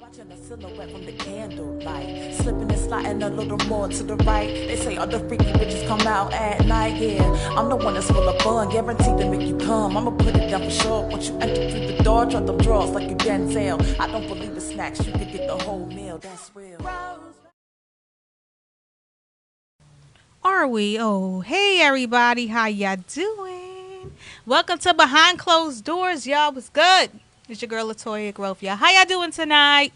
Watching the silhouette from the candlelight, slipping and sliding a little more to the right. They say all the freaky bitches come out at night. Yeah, I'm the one that's full of fun, guaranteed to make you come. I'ma put it down for sure. Once you enter through the door, drop them drawers like you Denzel. I don't believe the snacks, you could get the whole meal. That's real. Are we? Oh, hey everybody, how y'all doing? Welcome to Behind Closed Doors, y'all. What's good? It's your girl Latoya Grove, y'all. How y'all doing tonight?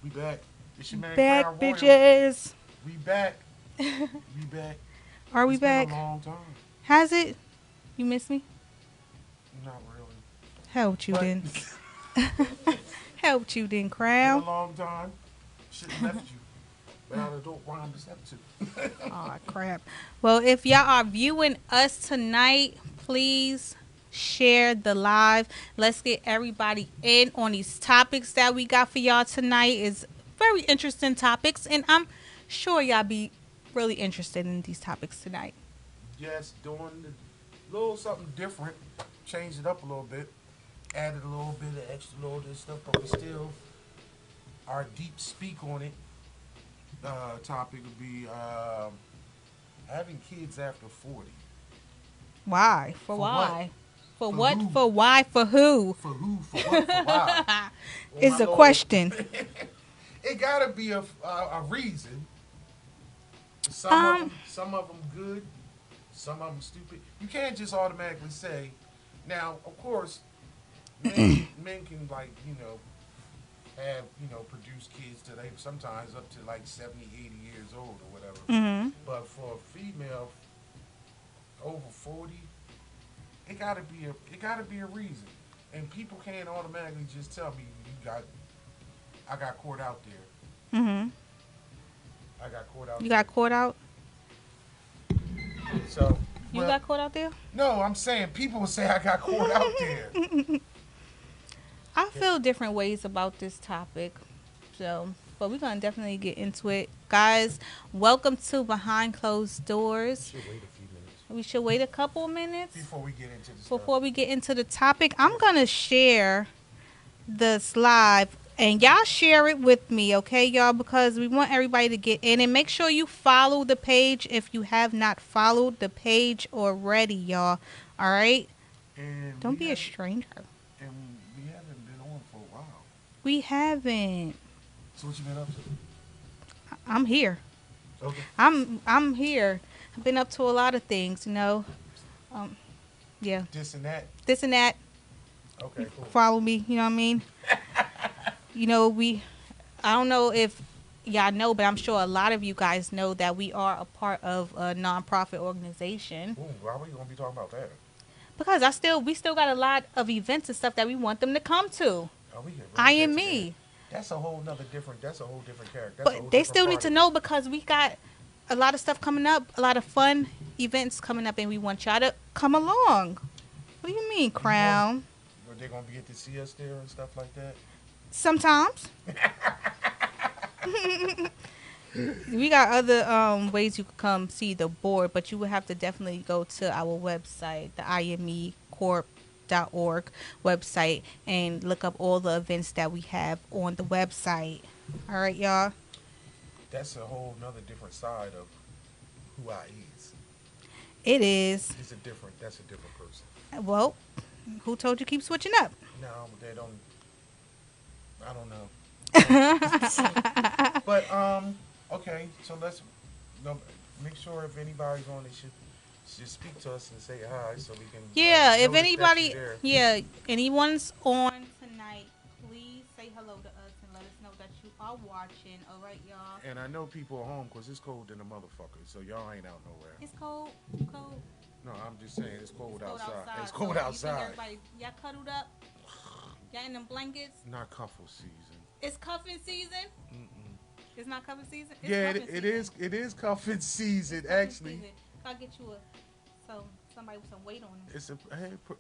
We back. It's your man Back, Crown Royal. bitches. We back. We back. Are we It's back? been a long time. Has it? You miss me? Not really. Helped you But then. Helped you then, been a Crown. long time. Should've left you. But I don't rhyme this episode. Oh crap. Well, if y'all are viewing us tonight, please share the live. Let's get everybody in on these topics that we got for y'all tonight. Is very interesting topics, and I'm sure y'all be really interested in these topics tonight. Yes, doing a little something different. Changed it up a little bit. Added a little bit of extra little bit of stuff, but we still our deep speak on it. Topic would be having kids after 40. Why? For For why? For For what? who? For why? For who? For who? For what? For why? Oh, Is my the Lord. question. It gotta be a reason. Some of them good, some of them stupid. You can't just automatically say. Now, of course, men can produce kids till they sometimes up to like 70, 80 years old or whatever. Mm-hmm. But for a female over 40, it gotta be a reason. And people can't automatically just tell me I got caught out there. Mm-hmm. I got caught out You there. got caught out? So You well, got caught out there? no, I'm saying people will say I got caught out there. I feel different ways about this topic. So, but we're going to definitely get into it. Guys, welcome to Behind Closed Doors. Should wait a few minutes We should wait a couple minutes before we get into the before we get into the topic. I'm going to share this live and y'all share it with me, okay, y'all? Because we want everybody to get in and make sure you follow the page if you have not followed the page already, y'all. All right? And Don't be a stranger. And we haven't been on for a while. We haven't. So what you been up to? I'm here. Okay. I'm here. I've been up to a lot of things, you know. Yeah, This and that. this and that. Okay, cool. Follow me. You know what I mean? You know, I don't know if y'all know, but I'm sure a lot of you guys know that we are a part of a nonprofit organization. Ooh, why are we gonna be talking about that? Because we still got a lot of events and stuff that we want them to come to. Oh, we can I really am get to me. that. That's a whole different character. But they still need to know because we got a lot of stuff coming up, a lot of fun events coming up, and we want y'all to come along. What do you mean, Crown? Are they gonna be able to see us there and stuff like that? Sometimes. We got other ways you could come see the board, but you would have to definitely go to our website, the imecorp.org website, and look up all the events that we have on the website. All right, y'all? That's a whole nother different side of who I is. It is. That's a different person. Well, who told you keep switching up? No, they don't. I don't know. But okay. So let's make sure if anybody's on, they should speak to us and say hi so we can. Yeah, if notice that anybody, you're there. yeah, anyone's on tonight, please say hello to us and let us know that you are watching. All right, y'all. And I know people are home because it's cold than a motherfucker, so y'all ain't out nowhere. It's cold. Cold. No, I'm just saying it's cold outside. It's So cold you think outside. everybody, y'all cuddled up? Y'all in them blankets? Not cuffle season. It's cuffing season. Mm-mm. It's not cuffing season. It's Yeah, cuffing it season. is. It is cuffing season. It's cuffing Actually, season. I'll get you somebody with some weight on them. it's a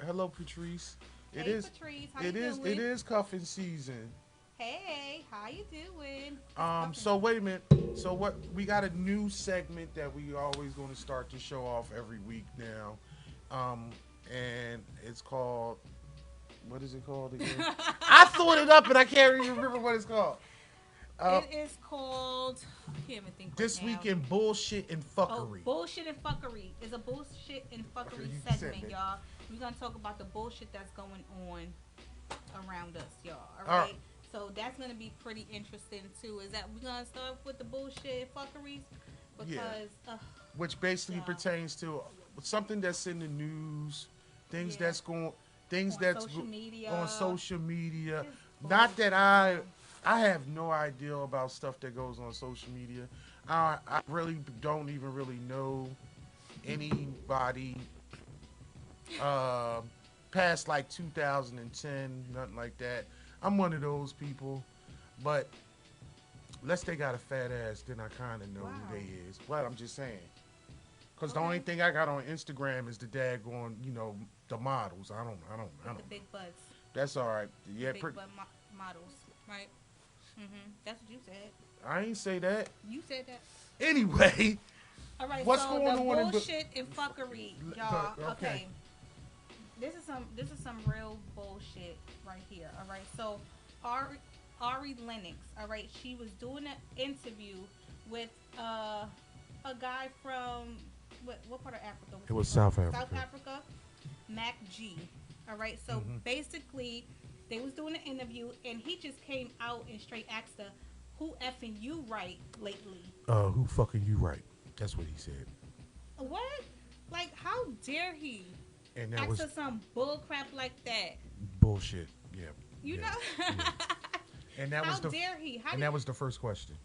hello Patrice. It Hey, is. Patrice, how It you is. doing? It is cuffing season. Hey, how you doing? It's cuffing So wait a minute. So what? We got a new segment that we always going to start to show off every week now, and it's called. What is it called again? I thought it up and I can't even remember what it's called. It is called. I can't even think. This right now. Week in Bullshit and Oh, Fuckery. bullshit and fuckery is a bullshit and fuckery You said segment, it. y'all. We're gonna talk about the bullshit that's going on around us, y'all. All All right. right. So that's gonna be pretty interesting too. Is that we're gonna start with the bullshit and fuckeries because Which basically Yeah. pertains to something that's in the news, things Yeah. that's going, things On that's social media. on social media. Just Not that bullshit. I have no idea about stuff that goes on social media. I really don't even really know anybody past like 2010, nothing like that. I'm one of those people, but unless they got a fat ass, then I kind of know Wow. who they is. But I'm just saying, because the Okay. only thing I got on Instagram is the daggone, the models. I With the don't. big butts. That's all right. Yeah, Big butt models, right? That's what you said. I ain't say that. You said that. Anyway, All right. What's so going the on in bu- bullshit and fuckery, y'all. Okay. Okay. This is some real bullshit right here. All right. So Ari Lennox. All right. She was doing an interview with a guy from what part of Africa? It was he from? South Africa. South Africa. Mac G. All right. So basically, they was doing an interview, and he just came out and straight asked her, "Who effing you right lately?" who fucking you right? That's what he said. What? Like, how dare he And that ask was her some bull crap like that? bullshit. Yeah. You yeah. know? And that How was the dare he? How and did that was the first question.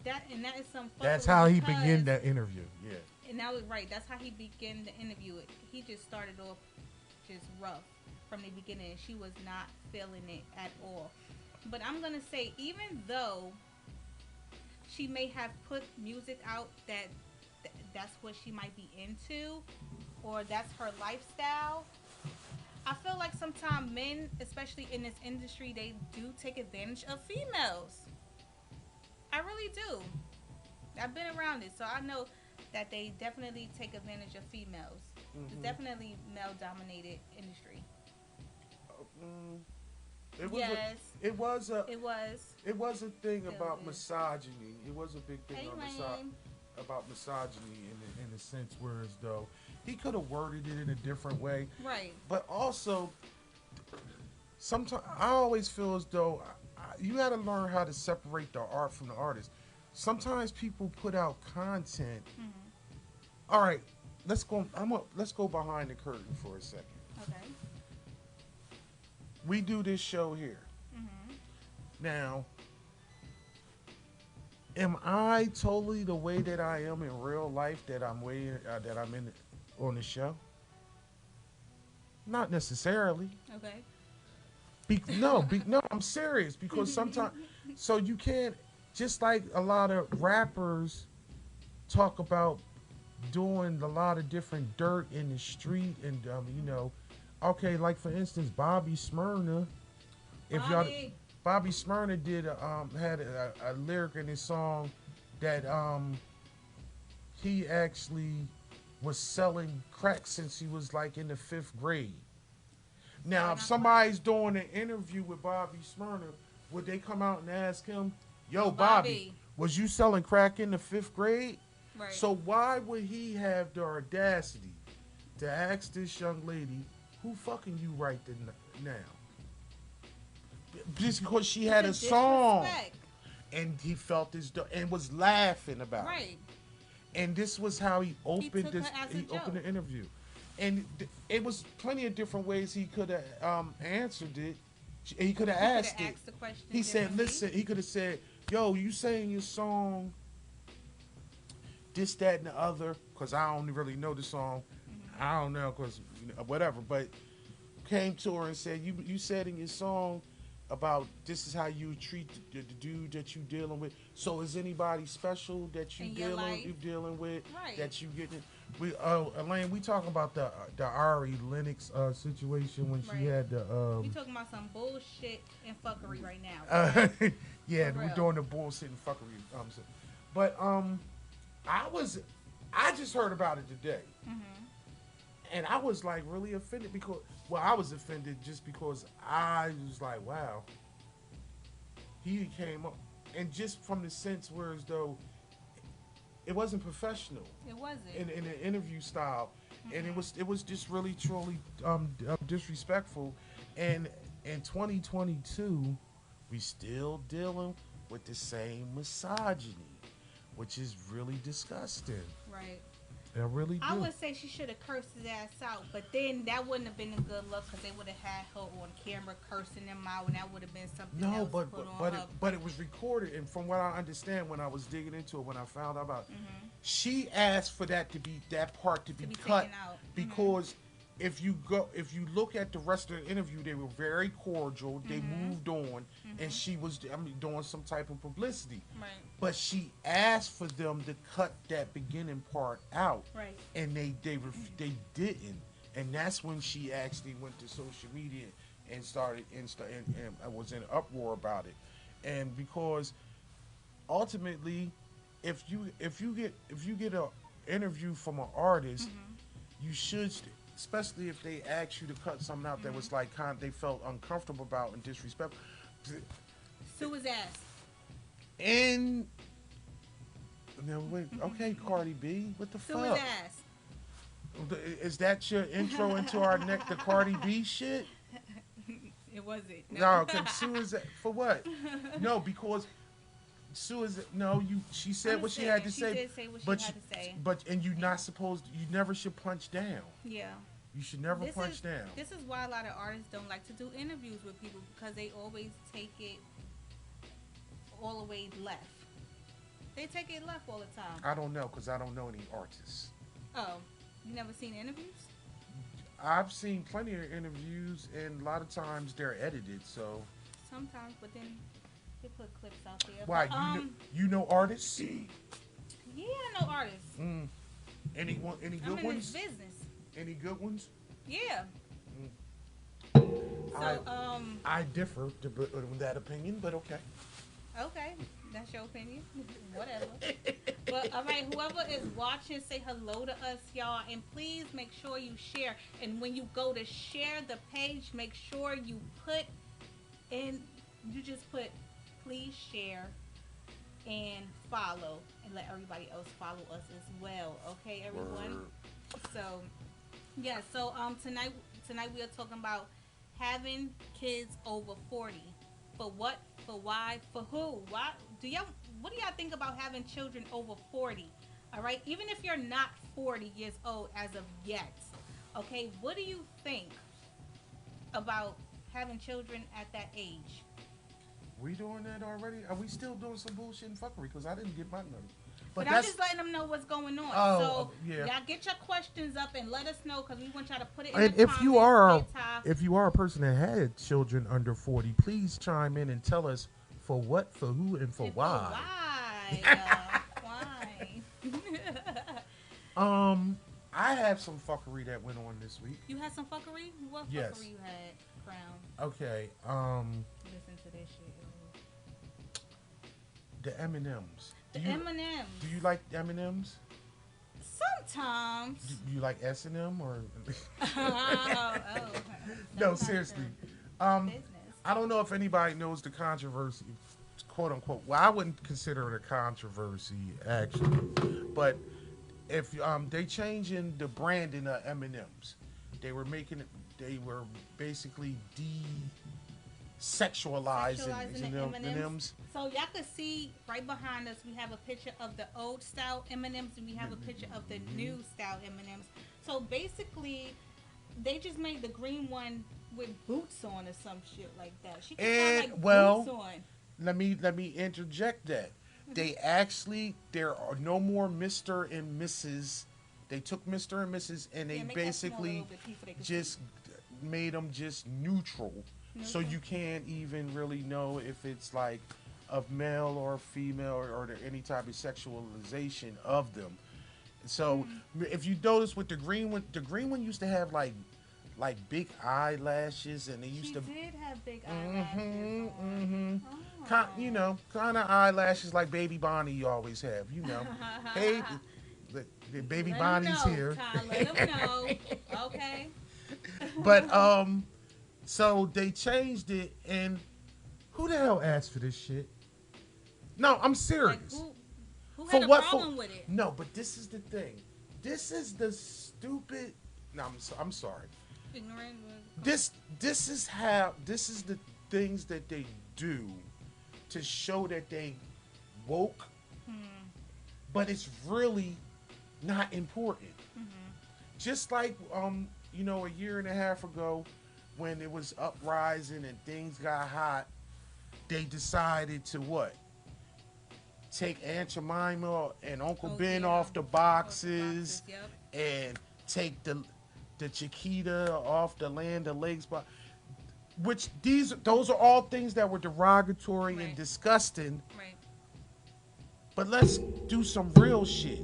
that is some. That's fuckery how he because- began that interview. Yeah. And that was right. That's how he began the interview. He just started off just rough from the beginning. She was not feeling it at all. But I'm gonna say, even though she may have put music out that's what she might be into, or that's her lifestyle, I feel like sometimes men, especially in this industry, they do take advantage of females. I really do. I've been around it, so I know that they definitely take advantage of females. It's definitely male-dominated industry. It was Yes. it was a It was. it was a thing Still about is. misogyny. It was a big thing Hey, on Lane. about misogyny in the sense where as though he could have worded it in a different way. Right. But also, sometimes I always feel as though you got to learn how to separate the art from the artist. Sometimes people put out content. All right, let's go. Let's go behind the curtain for a second. Okay. We do this show here. Now, am I totally the way that I am in real life that I'm in on the show? Not necessarily. Okay. No, I'm serious because sometimes, so you can't, just like a lot of rappers talk about doing a lot of different dirt in the street and, okay, like for instance, Bobby Smyrna. Bobby Smyrna did had a lyric in his song that he actually was selling crack since he was like in the 5th grade. Now, if somebody's doing an interview with Bobby Smyrna, would they come out and ask him, "Yo, Bobby, was you selling crack in the 5th grade?" Right. So why would he have the audacity to ask this young lady, "Who fucking you right now?" Just because she had a The song, disrespect. and he felt this and was laughing about it. Right. And this was how he opened took her as a He opened joke. the interview, and it was plenty of different ways he could have answered it. He could have asked it. Asked the question He said, differently. "Listen." He could have said, "Yo, you saying your song, this, that, and the other?" Because I don't really know the song. I don't know, because whatever. But came to her and said, "You said in your song about this is how you treat the dude that you dealing with. So is anybody special that you In your life? dealing with Right. that you getting?" Elaine, we talking about the Ari Lennox situation when she Right. had the We talking about some bullshit and fuckery right now. yeah, For we're real. doing the bullshit and fuckery. But I just heard about it today, and I was like really offended because, I was offended just because I was like, wow, he came up. and just from the sense where as though it wasn't professional It wasn't. in an interview style, and it was just really truly disrespectful. And in 2022, we still dealing with the same misogyny, which is really disgusting. Right. I really do. I would say she should have cursed his ass out, but then that wouldn't have been a good look because they would have had her on camera cursing him out, and that would have been something No, else but put on but her. but it was recorded, and from what I understand, when I was digging into it, when I found out about, she asked for that part to be be cut taken out. because if you look at the rest of the interview, they were very cordial. They moved on, and she was doing some type of publicity. Right. But she asked for them to cut that beginning part out, Right. and they didn't, and that's when she actually went to social media and started and was in uproar about it, and because ultimately, if you get a interview from an artist, you should, especially if they ask you to cut something out that was like they felt uncomfortable about and disrespectful. Sue his ass. And now wait, okay, Cardi B, what the Sue fuck? his ass. Is that your intro into our the Cardi B shit? It wasn't. No, because Sue is for what? No, because Sue is she said what she had to say. She did say what she but had to say. and you're not supposed. You never should punch down. Yeah. You should never punch down. This is why a lot of artists don't like to do interviews with people because they always take it all the way left. They take it left all the time. I don't know because I don't know any artists. Oh, you never seen interviews? I've seen plenty of interviews, and a lot of times they're edited. So Sometimes, but then they put clips out there. why But, you know artists? Yeah, I know artists. Any I'm good in this ones? business. Any good ones? Yeah. I- So, I differ with that opinion, but okay. okay, that's your opinion. Whatever. But all right, whoever is watching, say hello to us, y'all, and please make sure you share. And when you go to share the page, make sure you just put please share and follow, and let everybody else follow us as well. Okay, everyone. Word. So yeah, so tonight we are talking about having kids over 40. For what? For why? For who? Why? What do y'all think about having children over 40? All right, even if you're not 40 years old as of yet, okay, what do you think about having children at that age? We doing that already? Are we still doing some bullshit and fuckery? Because I didn't get my number. But I'm just letting them know what's going on. Oh, So yeah. y'all get your questions up and let us know because we want y'all to put it in And the comments. if you are a person that had children under 40, please chime in and tell us for what, for who, and for why. Why? I have some fuckery that went on this week. You had some fuckery? What Yes. fuckery you had, Crown? Okay, Listen to this shit. the M&Ms. The M&Ms. Do you like M&Ms? Sometimes. Do you like S&M or? Oh. No, seriously. Business. I don't know if anybody knows the controversy, quote unquote. Well, I wouldn't consider it a controversy actually, but if they changing the branding of M&Ms, they were basically sexualizing the M&Ms. So y'all can see right behind us, we have a picture of the old style M&Ms and we have a picture of the new style M&Ms. So basically, they just made the green one with boots on or some shit like that. She can have like boots on. Let me interject that. There are no more Mr. and Mrs. They took Mr. and Mrs. and they make that small a basically little bit, people, they can just made them just neutral. So you can't even really know if it's like of male or female or there any type of sexualization of them. So if you notice with the green one used to have like big eyelashes and they used She to did have big eyelashes on. kind of eyelashes like Baby Bonnie always have, Hey, the Baby Let 'em Bonnie's know, here. Ty, let 'em know. Okay. But so they changed it, and who the hell asked for this shit? No, I'm Like serious. who For had a what? problem with it? No, but this is the thing. This is the stupid. No, I'm sorry. Ignorant. This is how this is the things that they do to show that they woke, but it's really not important. Just like a year and a half ago when it was uprising and things got hot, they decided to what? Take Aunt Jemima and Uncle Oh, Ben yeah. off the boxes, Yep. and take the Chiquita off the Land of Lakes, but which those are all things that were derogatory and Right. disgusting. Right. But let's do some real shit.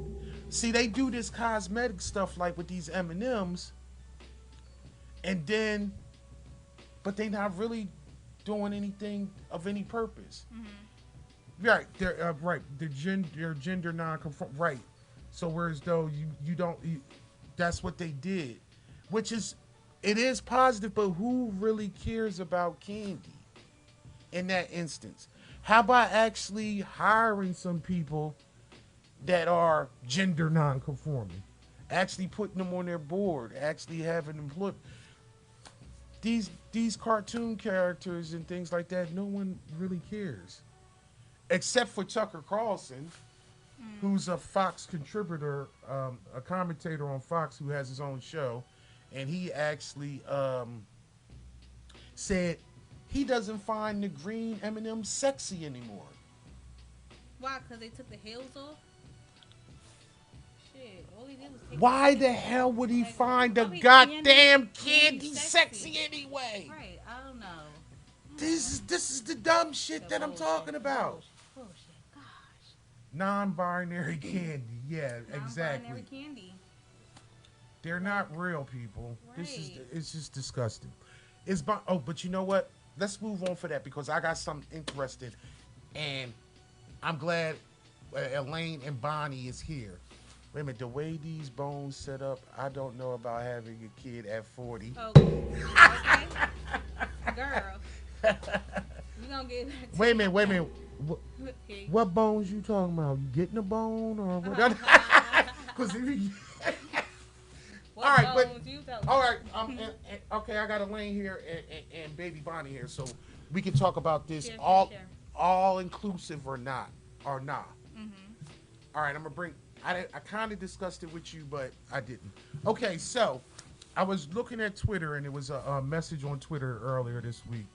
See, they do this cosmetic stuff like with these M&Ms, and then, but they not really doing anything of any purpose. Right, they're right. They're gender non-conform. Right. So whereas though you don't, that's what they did, which is, it is positive. But who really cares about candy in that instance? How about actually hiring some people that are gender non-conforming, actually putting them on their board, actually having them look. These cartoon characters and things like that, no one really cares, except for Tucker Carlson, who's a Fox contributor, a commentator on Fox who has his own show, and he actually said he doesn't find the green M&M sexy anymore. Why? Because they took the heels off. Shit, all he did was take. Why the hell would he Like, find the probably goddamn candy candy sexy. sexy anyway? Right. I don't know. This is the dumb shit that I'm talking about. Bullshit. Gosh. Non-binary candy. Yeah, Non-binary exactly. candy. They're not real people. This is Right. it's just disgusting. But you know what? Let's move on for that because I got something interesting, and I'm glad Elaine and Bonnie is here. Wait a minute, the way these bones set up, I don't know about having a kid at 40. Okay. Girl. We gonna get back to Wait a minute. Okay. What bones you talking about? You getting a bone or what? Because What all right, but bones you talking all about? right. Okay, I got Elaine here and baby Bonnie here, so we can talk about this Sure. all inclusive or not. All right, I'm gonna bring. I kind of discussed it with you, but I didn't. Okay, so I was looking at Twitter, and it was a message on Twitter earlier this week,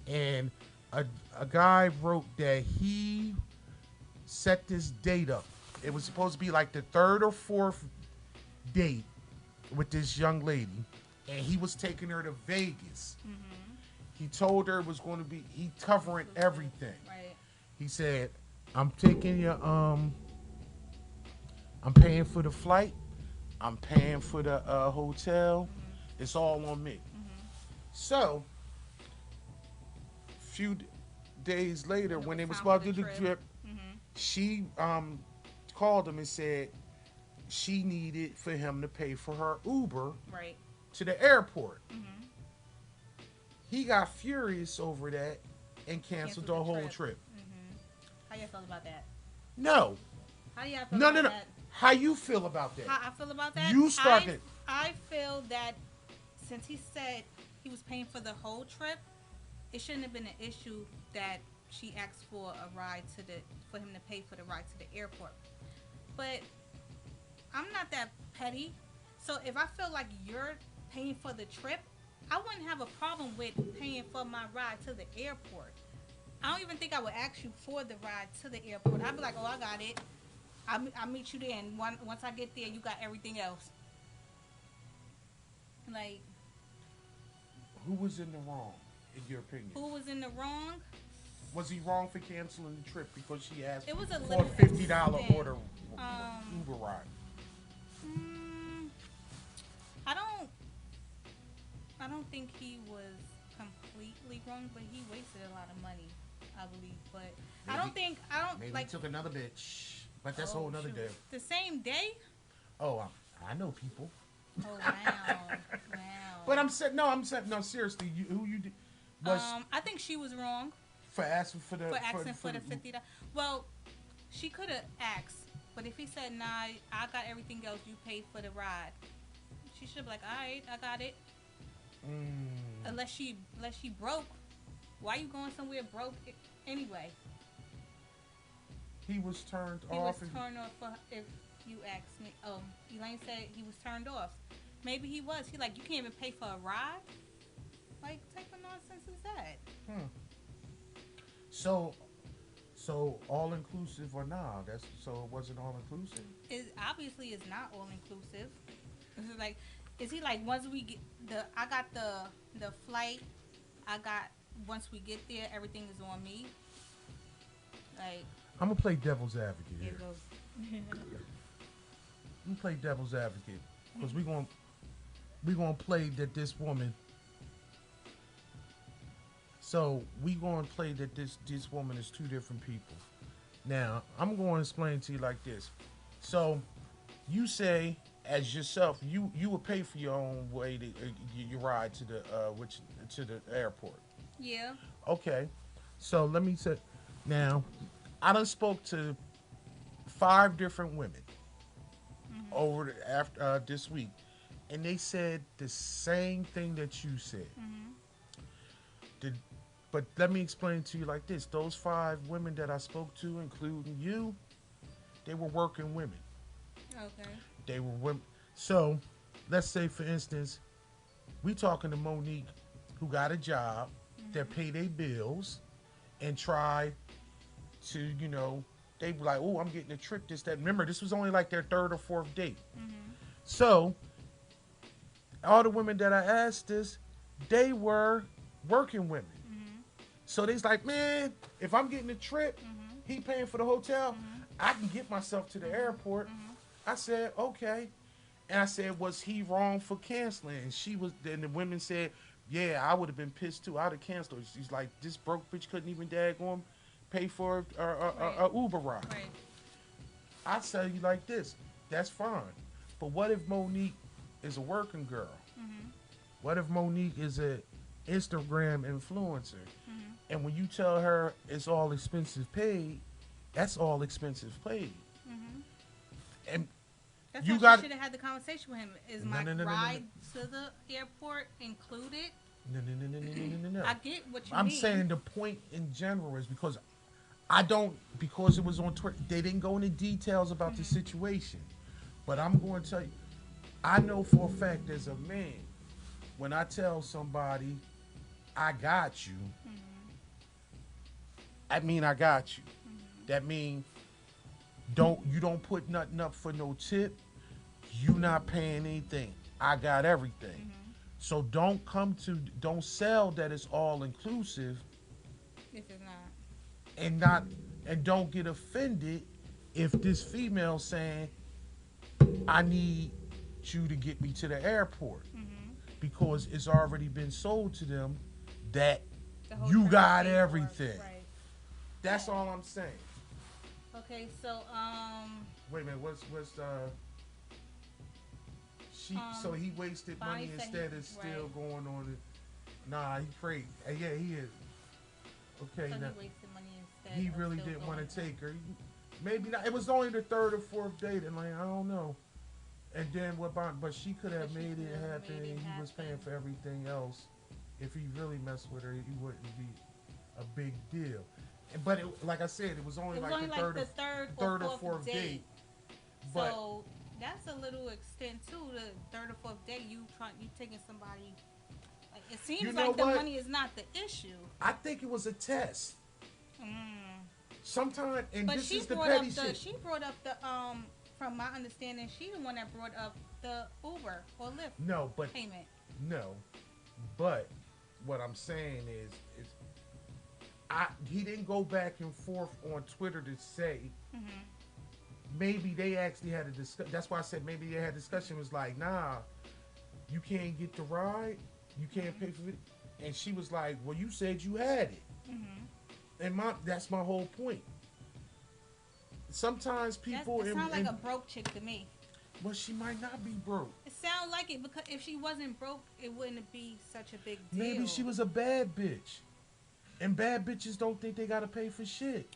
and a guy wrote that he set this date up. It was supposed to be like the third or fourth date with this young lady, and he was taking her to Vegas. He told her it was going to be, he covering everything. Right. He said, I'm taking you, I'm paying for the flight, I'm paying for the hotel, it's all on me. So, few days later, when they was about to do the trip, she called him and said she needed for him to pay for her Uber Right. to the airport. He got furious over that and canceled the whole trip. How y'all feel about that? No, How y'all feel no, about no, no. that? How you feel about that? How I feel about that? You started. I feel that since he said he was paying for the whole trip, it shouldn't have been an issue that she asked for a ride for him to pay for the ride to the airport. But I'm not that petty. So if I feel like you're paying for the trip, I wouldn't have a problem with paying for my ride to the airport. I don't even think I would ask you for the ride to the airport. I'd be like, oh, I got it. I'll meet you there, and once I get there, you got everything else. Like, Who was in the wrong, in your opinion? who was in the wrong? Was he wrong for canceling the trip because she asked It was a for a little $50 extent. order Um, Uber ride? I don't think he was completely wrong, but he wasted a lot of money, I believe. But I don't Maybe like. he took another bitch, but that's a whole nother shoot. day. The same day? Oh, I know people. Oh wow, wow. But I'm saying no. Seriously, who you did was I think she was wrong. for asking for the for asking for the $50. Well, she could have asked, but if he said, "Nah, I got everything else. You paid for the ride," she should be like, "All right, I got it." Unless she broke. Why you going somewhere broke anyway? He was turned He off. was turned off for, if you ask me. Elaine said he was turned off. Maybe he was. He like, you can't even pay for a ride? Like, what type of nonsense is that? So all inclusive or nah? So it wasn't all inclusive. It obviously is not all inclusive. This is like, is he like, once we get I got the flight. I got, once we get there, everything is on me. Like, I'm gonna play devil's advocate here here. goes. I'm gonna play devil's advocate because we gonna play that this woman. So we gonna play that this woman is two different people. Now I'm going to explain to you like this. So you say as yourself, you would pay for your own way to your ride to the airport. Yeah. Okay. So let me say, now I done spoke to 5 different women over after this week, and they said the same thing that you said. But let me explain to you like this: those 5 women that I spoke to, including you, they were working women. Okay. They were women. So let's say, for instance, we talking to Monique, who got a job that pay their bills, and try to, they be like, oh, I'm getting a trip, this, that. Remember, this was only like their 3rd or 4th date. So all the women that I asked this, they were working women. So they's like, man, if I'm getting a trip, he paying for the hotel, I can get myself to the airport. I said, okay. And I said, was he wrong for canceling? And then the women said, yeah, I would have been pissed too. I'd have canceled. She's like, this broke bitch couldn't even daggone pay for a Uber ride. Right. I tell you like this, that's fine. But what if Monique is a working girl? What if Monique is a Instagram influencer? And when you tell her it's all expenses paid, that's all expenses paid. And That's you why got she should have had the conversation with him. Is No, my no, no, no, no, ride to the airport included? no. I get what you I'm mean. saying the point in general is because it was on Twitter, they didn't go into details about the situation. But I'm going to tell you, I know for a fact as a man, when I tell somebody, I got you, I mean I got you. That mean you don't put nothing up for no tip. You not paying anything. I got everything. So don't sell that it's all inclusive If it's not. and don't get offended if this female saying, I need you to get me to the airport, because it's already been sold to them that The whole you time got paid for it. everything. Right. That's all I'm saying. Okay, so Wait a minute, what's so he wasted Bonnie money said instead he- of still right. going on it. Nah, he prayed. Yeah, he is. Okay, so now he wasted money instead. he of really still didn't want going. to take her. Maybe not. It was only the 3rd or 4th date, and like I don't know. And then but she could have But she made it could have happen, made it and he was paying happen. for everything else. If he really messed with her, it wouldn't be a big deal. But like I said, it was only It was like only the like the third or fourth date. But So that's a little extent too. The 3rd or 4th date, you taking somebody. Like, it seems You know like the what? money is not the issue. I think it was a test. Sometimes, and But this she is the brought up petty the. shit. She brought up the. From my understanding, she the one that brought up the Uber or Lyft No, but payment. no, but what I'm saying is he didn't go back and forth on Twitter to say. Maybe they actually had a discussion. That's why I said maybe they had a discussion. It was like, nah, you can't get the ride. You can't pay for it. And she was like, well, you said you had it. And that's my whole point. Sometimes people It sounds like a broke chick to me. well, she might not be broke. It sounds like it because if she wasn't broke, it wouldn't be such a big deal. Maybe she was a bad bitch. And bad bitches don't think they gotta pay for shit.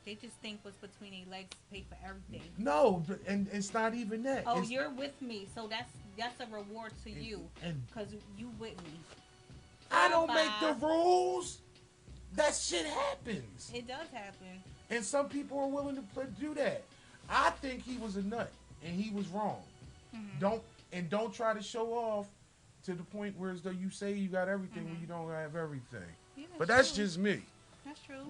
They just think what's between their legs to pay for everything. No, and it's not even that. Oh, It's, you're with me, so that's a reward to you and because you with me. I don't Bye. make the rules. That shit happens. It does happen. And some people are willing to do that. I think he was a nut, and he was wrong. Don't try to show off to the point where as though you say you got everything when you don't have everything. Yeah, But that's true. just me. That's true.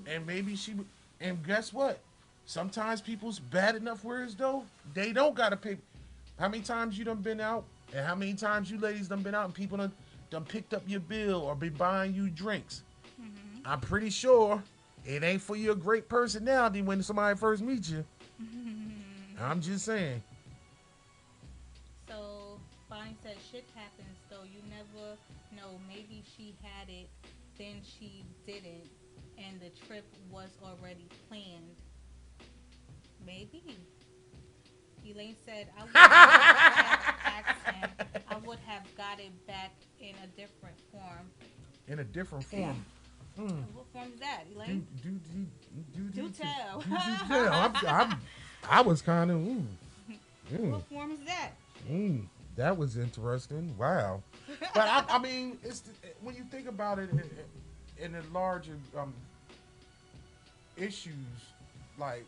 And maybe she would. And guess what? Sometimes people's bad enough where as though they don't gotta pay. How many times you done been out, and how many times you ladies done been out, and people done picked up your bill or been buying you drinks. I'm pretty sure it ain't for your great personality when somebody first meets you. I'm just saying. So Bonnie said shit happens though. You never know. Maybe she had it, then she didn't, and the trip was already planned. Maybe. Elaine said, I would have asked him. I would have got it back in a different form. In a different form. What form is that, Elaine? Do tell. tell. I was kind of. What form is that? That was interesting. Wow. But I mean, when you think about it in the larger issues, like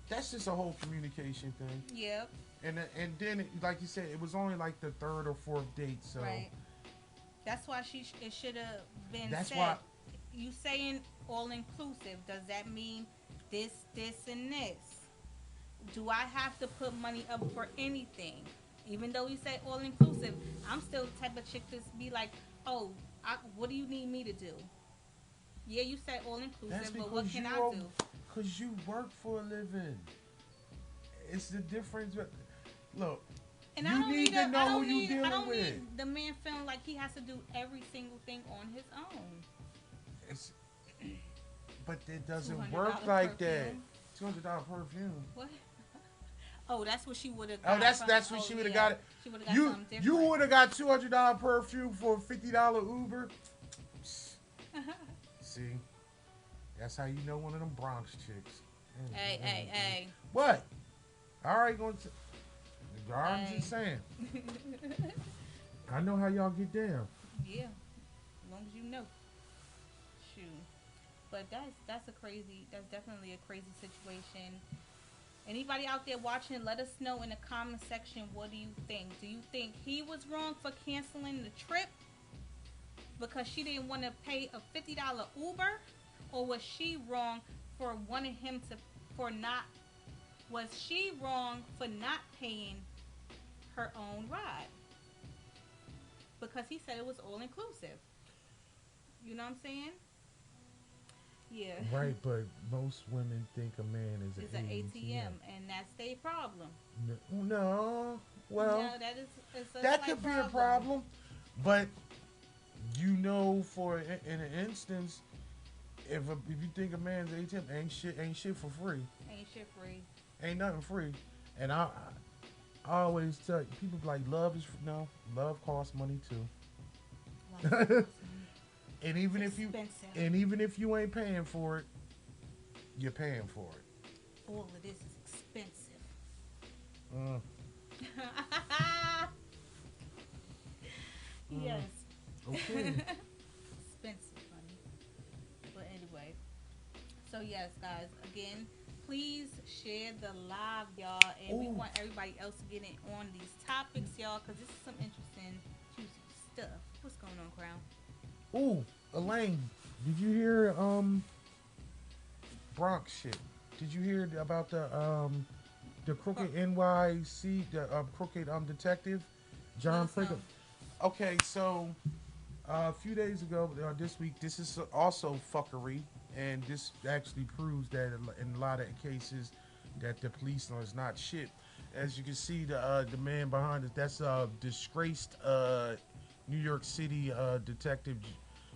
that's just a whole communication thing. Yep. And then, like you said, it was only like the third or fourth date. So Right. That's why it should have been That's said. why- You saying all inclusive? Does that mean this, and this? Do I have to put money up for anything? Even though you say all inclusive, I'm still the type of chick to be like, oh, what do you need me to do? Yeah, you said all that's inclusive, but because what can I do? Because you work for a living. It's the difference. Look, And you I don't need need to know I don't who you need, dealing I don't with. need the man feeling like he has to do every single thing on his own. It's, but it doesn't $200 work like perfume. that. $200 perfume. What? Oh, that's what she would have. Oh, that's what she would have got it. She would have got You something different. you would have got $200 perfume for a $50 Uber. See, that's how you know one of them Bronx chicks. Hey. What? All right, going to. I'm Hey. just saying. I know how y'all get down. Yeah, as long as you know. Shoot, but that's definitely a crazy situation. Anybody out there watching, let us know in the comment section. What do you think? Do you think he was wrong for canceling the trip because she didn't want to pay a $50 Uber, or was she wrong for wanting him to Was she wrong for not paying her own ride? Because he said it was all inclusive. You know what I'm saying? Yeah. Right, but most women think a man is It's an an ATM. ATM, and that's their problem. No, well, No, it's a that slight could be a problem, but you know, in an instance, if you think a man's ATM, ain't shit for free, Ain't shit free. ain't nothing free, and I always tell people like love costs money too. And even if you ain't paying for it, you're paying for it. All of this is expensive. Yes. Okay. Expensive, honey. But anyway. So yes, guys, again, please share the live, y'all. And we Ooh. want everybody else to get in on these topics, y'all, because this is some interesting, juicy stuff. What's going on, Crown? Ooh, Elaine, did you hear Bronx shit? Did you hear about the crooked NYC, the crooked detective, John Yes, Franklin? Okay, so a few days ago, this week, this is also fuckery, and this actually proves that in a lot of cases that the police is not shit. As you can see, the man behind it, that's disgraced New York City detective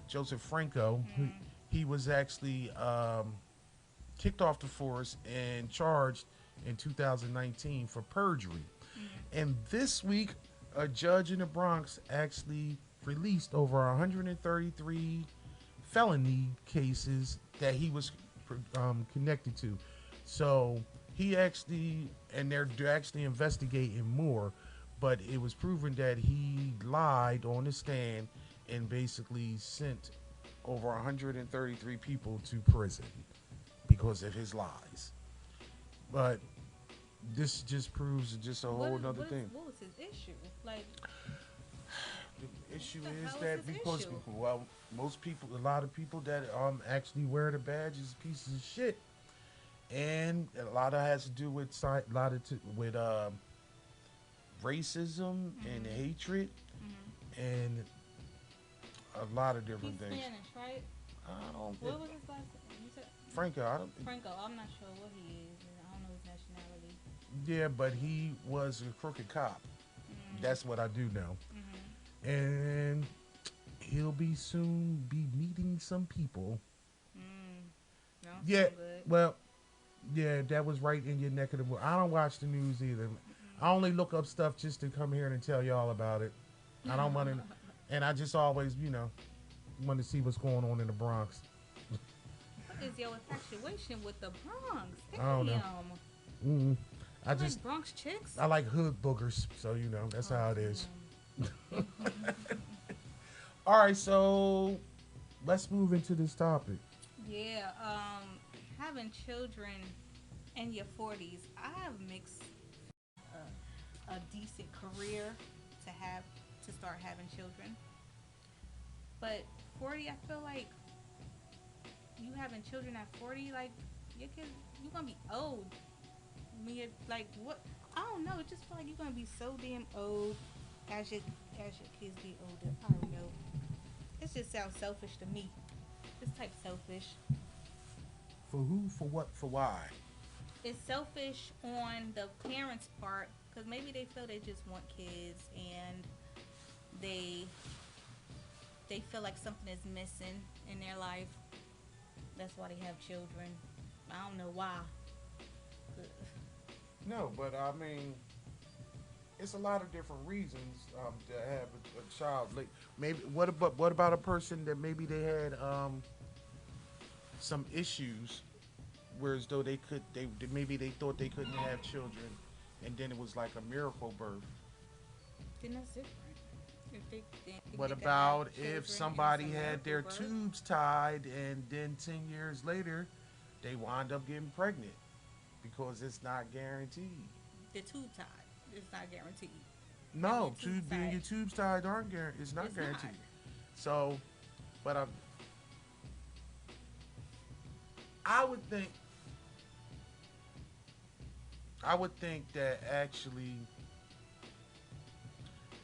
Joseph Franco. He was actually kicked off the force and charged in 2019 for perjury. And this week, a judge in the Bronx actually released over 133 felony cases that he was connected to. So he actually, and they're actually investigating more, but it was proven that he lied on the stand and basically sent over 133 people to prison because of his lies. But this just proves just a whole other thing. What was his issue? Like, The issue What the is hell that is his because issue? well, most people, a lot of people that actually wear the badge is pieces of shit, and a lot of it has to do with racism and hatred and a lot of he's different things. Spanish, right? I don't What was his last name? You said Franco. I don't. Franco. I'm not sure what he is. I don't know his nationality. Yeah, but he was a crooked cop. That's what I do know. And he'll be soon be meeting some people. No, Yeah, sound good. well, yeah, that was right in your neck of the woods. I don't watch the news either. I only look up stuff just to come here and tell y'all about it. I don't want to, and I just always, want to see what's going on in the Bronx. What is your infatuation with the Bronx? I don't know. Damn. I You just, like Bronx chicks? I like hood boogers, so that's how it is. All right, so let's move into this topic. Yeah, having children in your 40s, I have mixed a decent career to start having children. But 40, I feel like you having children at 40, like your kids, you're gonna be old. Like what? I don't know. It just feel like you're gonna be so damn old as your kids get older. I don't know. It just sounds selfish to me. It's type selfish. For who? For what? For why? It's selfish on the parents' part because maybe they feel they just want kids and they feel like something is missing in their life. That's why they have children. I don't know why. No, but I mean, it's a lot of different reasons to have a child. Like maybe what about a person that maybe they had some issues, whereas though maybe they thought they couldn't have children, and then it was like a miracle birth. Then that's different. If they think What they could about have children if and it's somebody a had their miracle birth? tubes tied and then 10 years later they wind up getting pregnant because it's not guaranteed? The tube tied. It's not guaranteed. No, Your tubes being tied. your tubes tied aren't guaranteed. It's not It's guaranteed. not. So, but I would think that actually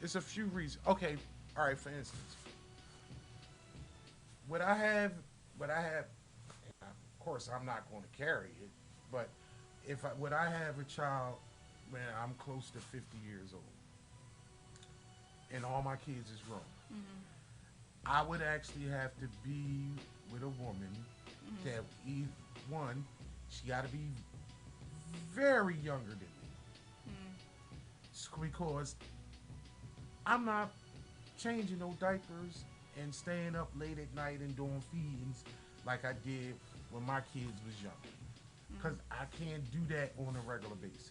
it's a few reasons. Okay, all right. For instance, of course, I'm not going to carry it, but would I have a child when I'm close to 50 years old, and all my kids is grown? I would actually have to be with a woman that one, she got to be very younger than me, because I'm not changing no diapers and staying up late at night and doing feedings like I did when my kids was young. Because I can't do that on a regular basis.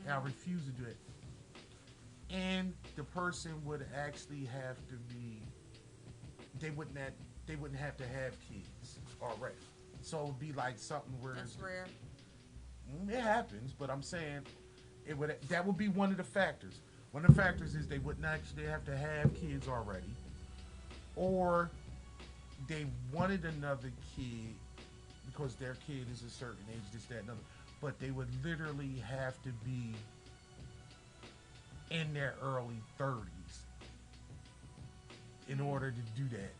I refuse to do it. And the person would actually have to be, they wouldn't have to have kids already. So it would be like something where That's rare. it happens, but I'm saying that would be one of the factors. One of the factors is they wouldn't actually have to have kids already, or they wanted another kid because their kid is a certain age, this, that, and another. But they would literally have to be in their early 30s in order to do that.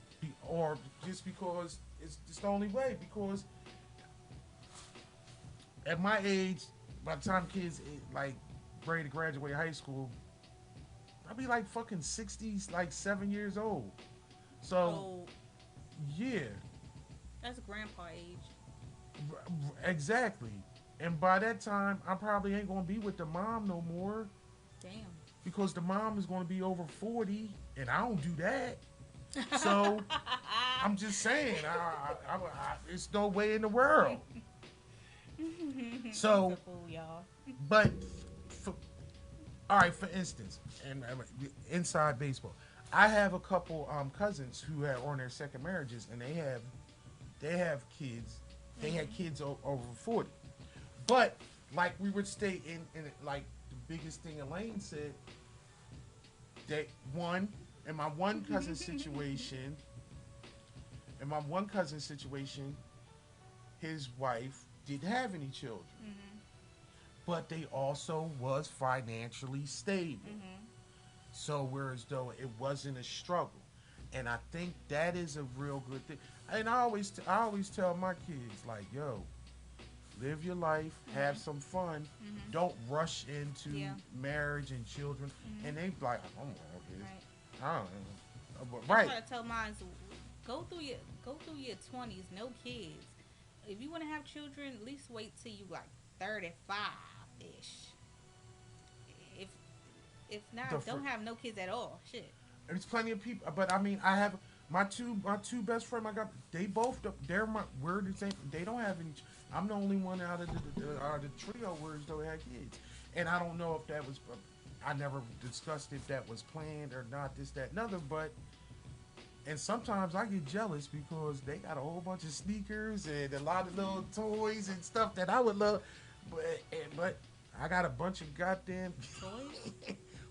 Or just because it's the only way. Because at my age, by the time kids like ready to graduate high school, I'll be like fucking 60s, like 7 years old. So, Oh, yeah, that's grandpa age. exactly. And by that time, I probably ain't gonna be with the mom no more Damn. because the mom is gonna be over 40, and I don't do that. So I'm just saying. It's no way in the world. So, He's a fool, y'all. but for, all right, for instance, and inside baseball, I have a couple cousins who are on their second marriages, and they have kids. They had kids over 40. But like we would stay in like the biggest thing Elaine said, that one in my one cousin situation, his wife didn't have any children, but they also was financially stable. So whereas though it wasn't a struggle, and I think that is a real good thing. And I always tell my kids like, yo, live your life, have some fun, don't rush into marriage and children. And they be like, I don't want kids. Right. I don't know. But, I right. try to tell mine, go through your 20s, no kids. If you want to have children, at least wait till you like 35 ish. If not, don't have no kids at all. Shit. There's plenty of people, but I mean, I have my two best friends. We're the same. They don't have any. I'm the only one out of the trio where they had kids, and I don't know if that was. I never discussed if that was planned or not. This, that, and other, but. And sometimes I get jealous because they got a whole bunch of sneakers and a lot of little toys and stuff that I would love, but I got a bunch of goddamn Toys?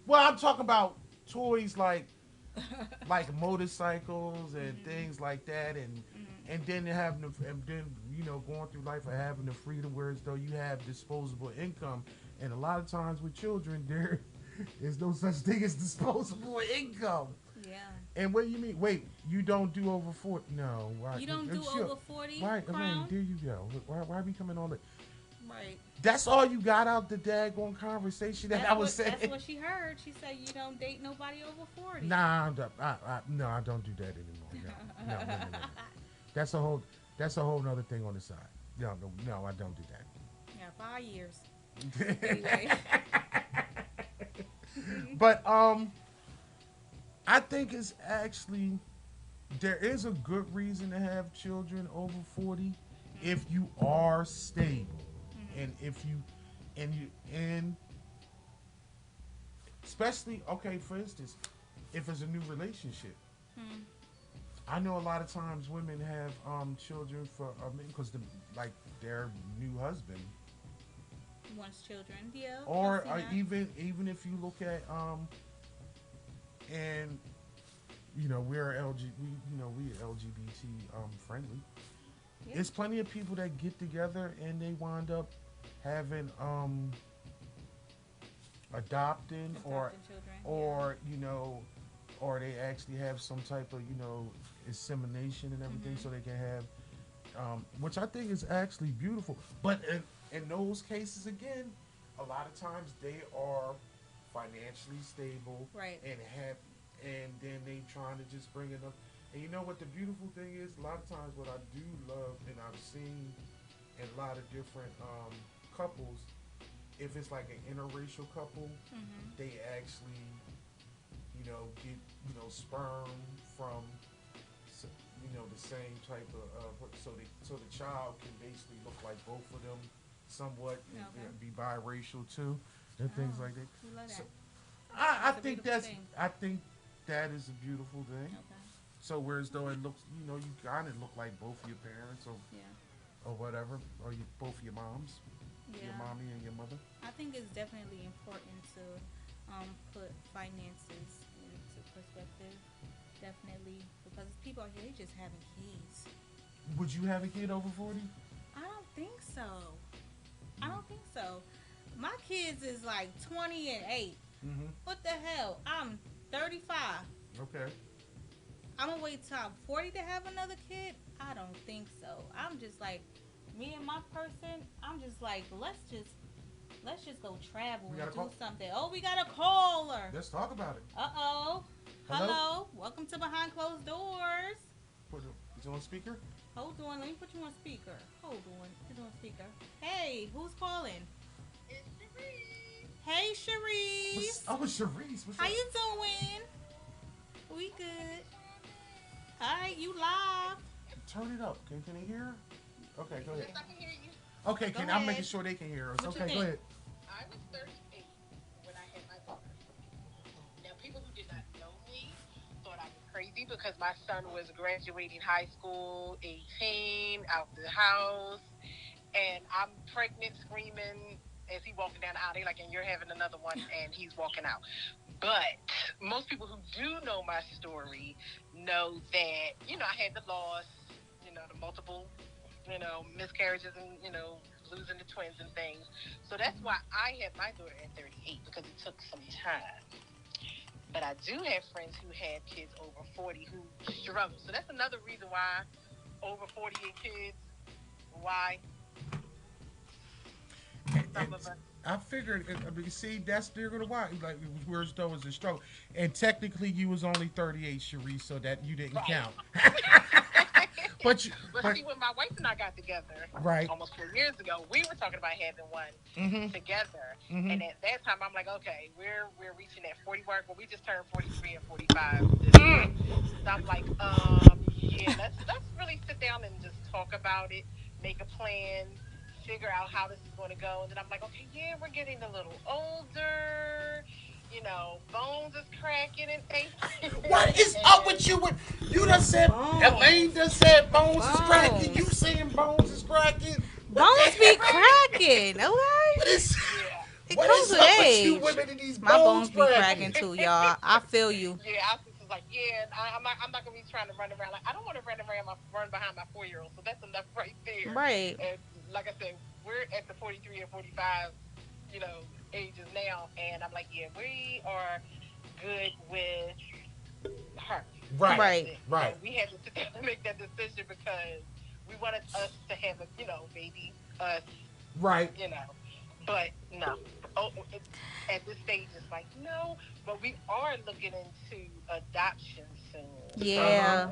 Well, I'm talking about toys like motorcycles and things like that, and then going through life and having the freedom, whereas though you have disposable income, and a lot of times with children there is no such thing as disposable income. Yeah. And what do you mean? Wait, you don't do over 40? No. Why? You don't do over 40? Right, Crown? there you go. Why are we coming on it? Right. That's all you got out the daggone conversation that I was saying. That's what she heard. She said you don't date nobody over 40. Nah, no, I don't do that anymore. No. That's a whole nother thing on the side. No, I don't do that. Yeah, 5 years. Anyway. But I think it's actually there is a good reason to have children over 40 if you are stable, and if you especially, okay, for instance, if it's a new relationship. I know a lot of times women have children for because their new husband Wants children, yeah. or even if you look at and we're we LGBT friendly. Yeah. There's plenty of people that get together and they wind up having adopting or children, or they actually have some type of insemination and everything, so they can have which I think is actually beautiful. But in those cases, again, a lot of times they are financially stable, right, and then they trying to just bring it up. And you know what the beautiful thing is? A lot of times what I do love, and I've seen in a lot of different couples, if it's like an interracial couple, they actually get sperm from the same type of so the child can basically look like both of them somewhat, and be biracial too, and things like that. We love that. So, I think that is a beautiful thing. Okay. So whereas though it looks, you kind of look like both of your parents or whatever, or both of your moms, your mommy and your mother. I think it's definitely important to put finances into perspective. Definitely, because people out here, they just having kids. Would you have a kid over 40? I don't think so. My kids is like 20 and 8. What the hell? I'm 35. Okay. I'm gonna wait till I'm 40 to have another kid? I don't think so. I'm just like, me and my person, I'm just like, let's just go travel and do something. Oh, we got a caller. Let's talk about it. Uh-oh. Hello. Welcome to Behind Closed Doors. Is it on speaker? Hold on. Let me put you on speaker. Hold on. Put you on speaker. Hey, who's calling? It's Cherise. Hey, Cherise. Cherise. What's How up? you doing? We good. All right, you live. Turn it up. Can you hear her? Okay, go ahead. Yes, I can hear you. Okay, Go I'm making ahead. sure they can hear us. What you Okay, go think? ahead. I was 38 when I had my daughter. Now, people who did not know me thought I was crazy because my son was graduating high school, 18, out the house, and I'm pregnant, screaming as he walking down the aisle. They like, and you're having another one, and he's walking out. But most people who do know my story know that, I had the loss, the multiple, miscarriages and, losing the twins and things. So that's why I had my daughter at 38 because it took some time. But I do have friends who have kids over 40 who struggle. So that's another reason why over 48 kids, why some of us. I figured. I mean, see, that's they're gonna why. Like, where's though was a struggle, and technically you was only 38, Cherie, so that you didn't Right. count. but you, But see, when my wife and I got together right. almost 4 years ago, we were talking about having one Mm-hmm. together. Mm-hmm. And at that time, I'm like, okay, we're reaching that 40 mark. Well, we just turned 43 and 45 this year. So I'm like, yeah, let's really sit down and just talk about it, make a plan, figure out how this is going to go. And then I'm like, okay, yeah, we're getting a little older. Bones is cracking and aching. What is up with you? You done said Elaine done said Bones is cracking. Bones. You saying Bones is cracking? Bones be cracking. Okay. What is? Yeah. It What comes is with up with you age. women and these My bones be cracking? cracking too, y'all. I feel you. Yeah, I was like, yeah, I'm not gonna be trying to run around. Like, I don't want to run behind my 4-year-old. So that's enough right there. Right. And like I said, we're at the 43 and 45, ages now, and I'm like, yeah, we are good with her. Right. Right. Right. So we had to sit down and make that decision because we wanted us to have a, baby, us, Right. but no. Oh, at this stage, it's like, no, but we are looking into adoption soon. Yeah.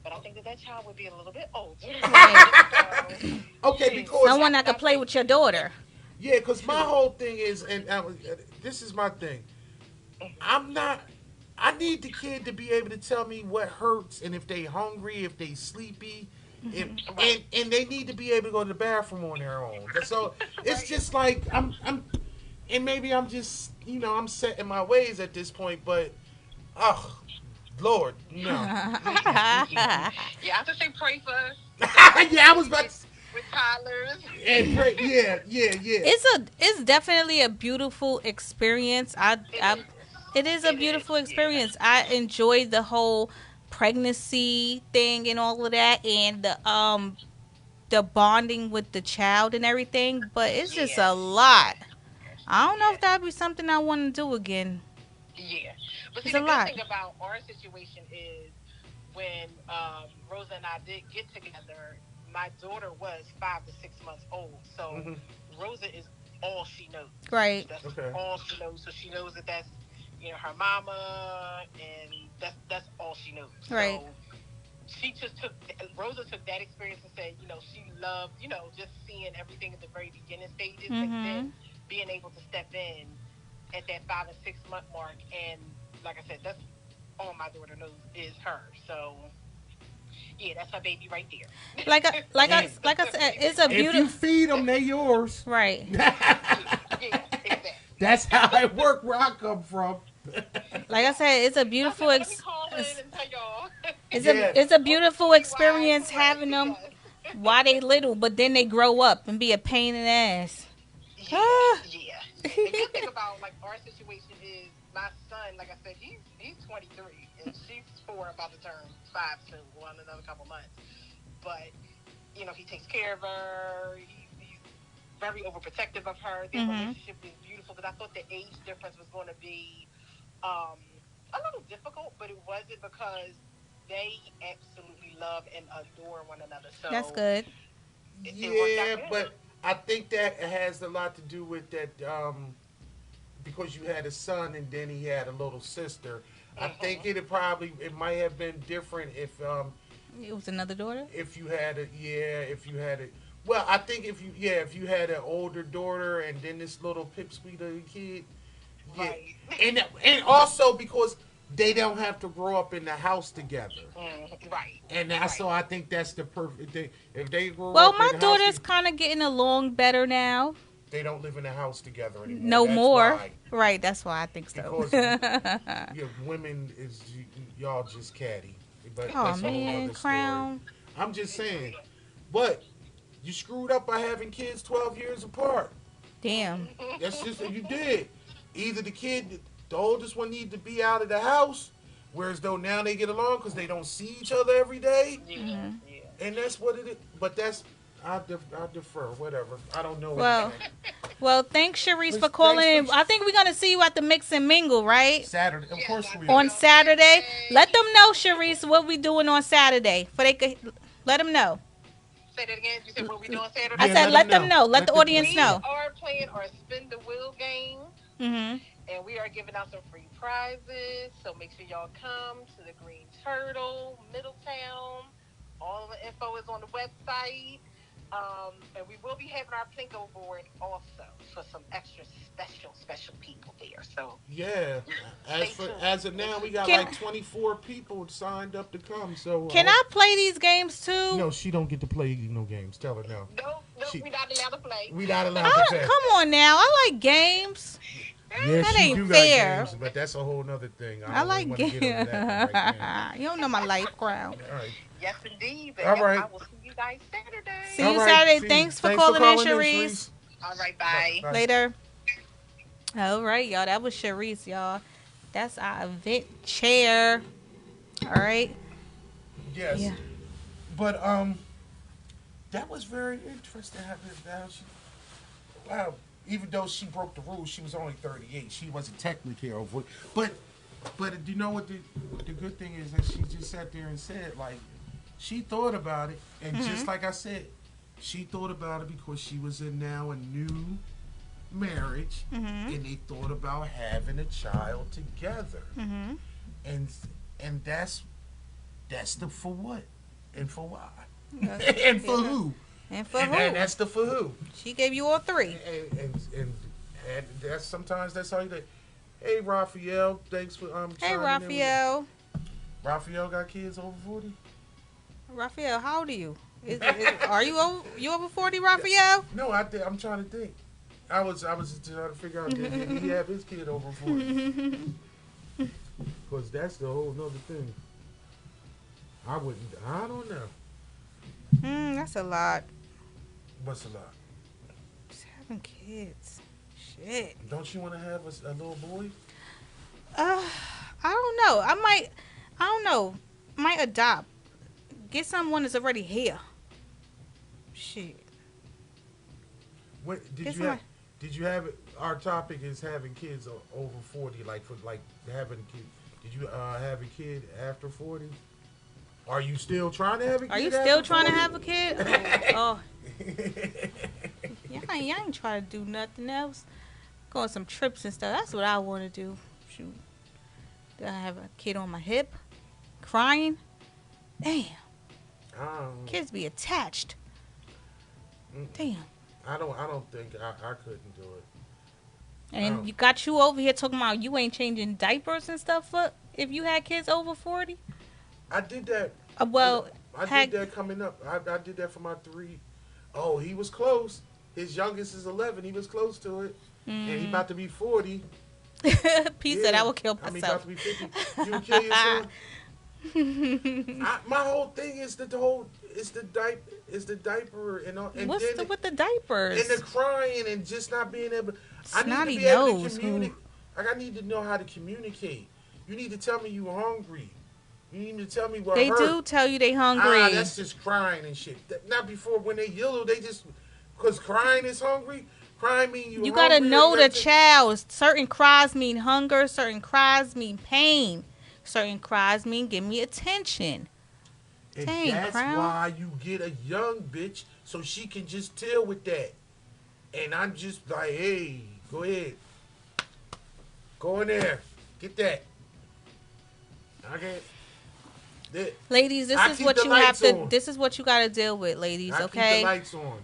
But I think that child would be a little bit older. Right. So, Okay, yeah. because Someone that could play with your daughter. yeah, because my whole thing is, and this is my thing. I'm not. I need the kid to be able to tell me what hurts and if they hungry, if they sleepy, and they need to be able to go to the bathroom on their own. So it's just like and maybe I'm just I'm set in my ways at this point, but oh Lord, no. Yeah, I have to say pray for us Yeah, I was about to. with toddlers. And pray, yeah. It's definitely a beautiful experience. It is a beautiful experience. I enjoyed the whole pregnancy thing and all of that, and the bonding with the child and everything. But it's just a lot. I don't know if that'd be something I want to do again. Yeah. But see, It's the a good lot. thing about our situation is when Rosa and I did get together, my daughter was 5 to 6 months old. So Mhm. Rosa is all she knows. Right. That's Okay. all she knows. So she knows that that's, her mama, and that's all she knows. Right. So she just Rosa took that experience and said, she loved, just seeing everything at the very beginning stages, and then being able to step in at that 5 and 6 month mark. And like I said, that's all my daughter knows is her. So yeah, that's her baby right there. Like I said, it's a If you beautiful. feed them, they yours. Right. Yeah, exactly. That's how it work where I come from. Like I said, it's a beautiful. Let me call in and tell y'all. It's a beautiful experience having them Yes. while they little, but then they grow up and be a pain in the ass. Yeah, Ah. yeah. The good thing about like our situation is my son, like I said, he's 23 and she's 4, about to turn 5 soon, well, in another couple months. But he takes care of her. He's very overprotective of her. Their relationship is beautiful because I thought the age difference was going to be a little difficult, but it wasn't because they absolutely love and adore one another. So That's good. It worked Yeah, out good. but I think that has a lot to do with that because you had a son and then he had a little sister. I think it might have been different It was another daughter. if you had a well, I think if you had an older daughter and then this little pipsqueak little kid, yeah, Right. and also because they don't have to grow up in the house together. Right. And that's so I think that's the perfect thing. If they grow Well, up my in the house, daughter's kind of getting along better now. they don't live in the house together anymore. No That's more. why. Right, that's why I think so. Because women is y'all just catty. But Oh that's a whole man, other Crown. story. I'm just saying. But you screwed up by having kids 12 years apart. Damn. That's just what you did. Either the oldest one needed to be out of the house, whereas though now they get along because they don't see each other every day. Yeah. And that's what it is. But that's, I defer, whatever. I don't know. Well, anything. well, thanks, Sharice, for Thanks calling in. for- I think we're going to see you at the Mix and Mingle, right? Saturday, of course we On are. Saturday. Let them know, Sharice, what we doing on Saturday. For they could let them know. Say that again. You said what we doing Saturday? I Yeah, said let them know. Let Let the the- audience We know. are playing our spin the wheel game, Mm-hmm. and we are giving out some free prizes. So make sure y'all come to the Green Turtle, Middletown. All the info is on the website. And we will be having our Plinko board also for some extra special people there. So Yeah. As of now, we got Can- like 24 people signed up to come. So Can I play these games too? No, she don't get to play no games. Tell her no. no, She- we're not allowed to play. We not allowed to play. Come on now. I like games. Yeah, That she ain't do fair. got games, but that's a whole nother thing. I don't like wanna get into games. that right now. You don't know my life, Crown. All right. Yes, indeed. But All yes, right. I will see you guys Saturday. See All you right, Saturday. see- Thanks for calling in, in, Sharice. All right, bye. Bye. Later. All right, y'all. That was Sharice, y'all. That's our event chair. All right. Yes. Yeah. But that was very interesting. Wow. Even though she broke the rules, she was only 38. She wasn't technically here over. But you know what the good thing is that she just sat there and said, like, she thought about it, and just like I said, she thought about it because she was in now a new marriage, and they thought about having a child together, and that's the for what and for why and for who And for and who? that's the for who She gave you all three. and that's sometimes that's all you do. Hey Raphael, thanks for Hey, chiming in with- Raphael. Raphael got kids over 40? Raphael, how old are you? Are you over 40, Raphael? No, I'm trying to think. I was trying to figure out did he have his kid over 40? Because that's the whole nother thing. I don't know. That's a lot. What's a lot? 7 kids. Shit. Don't you want to have a little boy? I don't know. I don't know. Might adopt. Get someone that's already here. Shit. What did Guess you what? have? Did you have it? Our topic is having kids over 40, having kids. Did you have a kid after 40? Are you still trying to have a kid? Are you still after trying to 40? have a kid? Oh. Y'all ain't trying to do nothing else. Go on some trips and stuff. That's what I want to do. Shoot. Do I have a kid on my hip? Crying? Damn. Kids be attached. Damn. I don't think I couldn't do it. And Oh. you got you over here talking about you ain't changing diapers and stuff for if you had kids over 40? I did that. Well, I did that coming up. I did that for my 3. Oh, he was close. His youngest is 11. He was close to it. And he about to be 40. Pete said I will kill I mean, myself. about to be 50. You would kill yourself? My whole thing is the diaper and all. And What's then with the diapers? and the crying and just not being able. I need Snotty to be able nose, to communicate. Like I need to know how to communicate. You need to tell me you're hungry. You need to tell me what They hurt. do tell you they hungry. That's just crying and shit. Not before when they yellow. They just because crying is hungry. Crying mean you. You gotta hungry, know and the that's it. child. Certain cries mean hunger. Certain cries mean pain. Certain cries mean give me attention. And Dang, that's Crown. why you get a young bitch so she can just deal with that. And I'm just like, hey, go ahead. Go in there. Get that. Okay. Ladies, this I is keep what the you have lights to. on. This is what you gotta deal with, ladies. I keep Okay. the lights on.